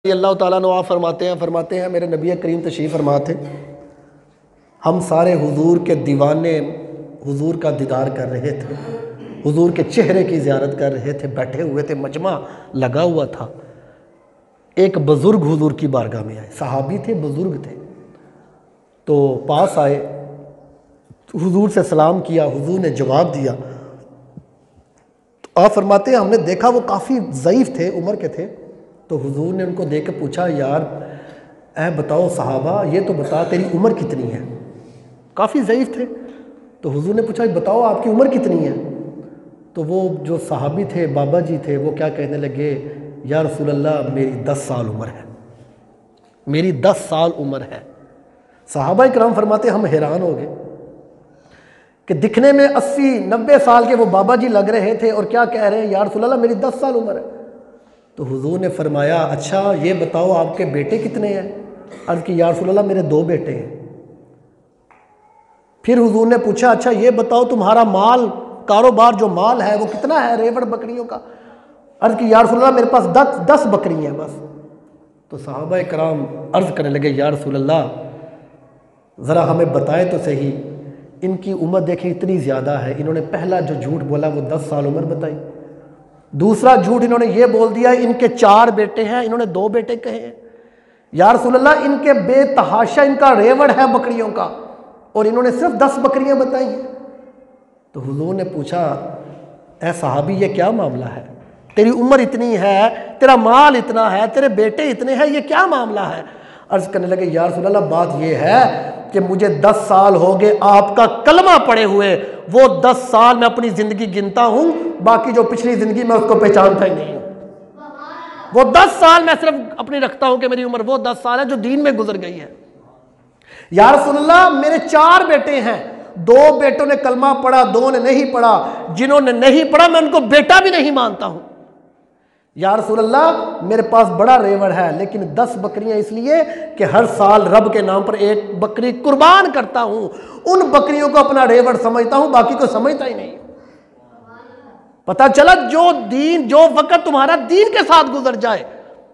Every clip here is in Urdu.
اللہ تعالیٰ نے فرماتے ہیں میرے نبی کریم تشریف فرما تھے، ہم سارے حضور کے دیوانے حضور کا دیدار کر رہے تھے، حضور کے چہرے کی زیارت کر رہے تھے، بیٹھے ہوئے تھے، مجمع لگا ہوا تھا۔ ایک بزرگ حضور کی بارگاہ میں آئے، صحابی تھے، بزرگ تھے، تو پاس آئے، حضور سے سلام کیا، حضور نے جواب دیا۔ آپ فرماتے ہیں ہم نے دیکھا وہ کافی ضعیف تھے، عمر کے تھے، تو حضور نے ان کو دیکھ کے پوچھا، یار اے بتاؤ صحابہ یہ تو بتا تیری عمر کتنی ہے؟ کافی ضعیف تھے، تو حضور نے پوچھا بتاؤ آپ کی عمر کتنی ہے؟ تو وہ جو صحابی تھے، بابا جی تھے، وہ کیا کہنے لگے، یا رسول اللہ میری 10 سال عمر ہے، میری 10 سال عمر ہے۔ صحابہ کرام فرماتے ہم حیران ہو گئے کہ دکھنے میں 80-90 سال کے وہ بابا جی لگ رہے تھے اور کیا کہہ رہے ہیں، یا رسول اللہ میری 10 سال عمر ہے۔ تو حضور نے فرمایا اچھا یہ بتاؤ آپ کے بیٹے کتنے ہیں؟ عرض کی یا رسول اللہ میرے 2 بیٹے ہیں۔ پھر حضور نے پوچھا اچھا یہ بتاؤ تمہارا مال کاروبار جو مال ہے وہ کتنا ہے ریوڑ بکریوں کا؟ عرض کی یا رسول اللہ میرے پاس 10 بکری ہیں بس۔ تو صحابہ کرام عرض کرنے لگے یا رسول اللہ ذرا ہمیں بتائے تو صحیح، ان کی عمر دیکھیں اتنی زیادہ ہے، انہوں نے پہلا جو جھوٹ بولا وہ 10 سال عمر بتائی، دوسرا جھوٹ انہوں نے یہ بول دیا ان کے 4 بیٹے ہیں، انہوں نے 2 بیٹے کہے ہیں۔ یا رسول اللہ ان کے بے تحاشا ان کا ریوڑ ہے بکریوں کا اور انہوں نے صرف 10 بکریاں بتائی ہیں۔ تو حضور نے پوچھا اے صحابی یہ کیا معاملہ ہے؟ تیری عمر اتنی ہے، تیرا مال اتنا ہے، تیرے بیٹے اتنے ہیں، یہ کیا معاملہ ہے؟ عرض کرنے لگے یا رسول اللہ بات یہ ہے کہ مجھے 10 سال ہو گئے آپ کا کلمہ پڑے ہوئے، وہ 10 سال میں اپنی زندگی گنتا ہوں، باقی جو پچھلی زندگی میں اس کو پہچانتا ہی نہیں ہوں۔ وہ 10 سال میں صرف اپنی رکھتا ہوں کہ میری عمر وہ 10 سال ہے جو دین میں گزر گئی ہے۔ یا رسول اللہ میرے 4 بیٹے ہیں، 2 بیٹوں نے کلمہ پڑھا، 2 نے نہیں پڑھا، جنہوں نے نہیں پڑھا میں ان کو بیٹا بھی نہیں مانتا ہوں۔ یا رسول اللہ میرے پاس بڑا ریوڑ ہے لیکن 10 بکریاں اس لیے کہ ہر سال رب کے نام پر 1 بکری قربان کرتا ہوں، ان بکریوں کو اپنا ریوڑ سمجھتا ہوں، باقی کو سمجھتا ہی نہیں۔ پتہ چلا جو وقت تمہارا دین کے ساتھ گزر جائے،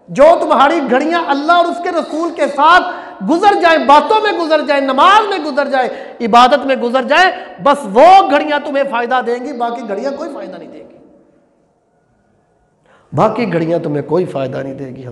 جو تمہاری گھڑیاں اللہ اور اس کے رسول کے ساتھ گزر جائیں، باتوں میں گزر جائیں، نماز میں گزر جائے، عبادت میں گزر جائے، بس وہ گھڑیاں تمہیں فائدہ دیں گی، باقی گھڑیاں کوئی فائدہ نہیں دیں گی، باقی گھڑیاں تمہیں کوئی فائدہ نہیں دے گی۔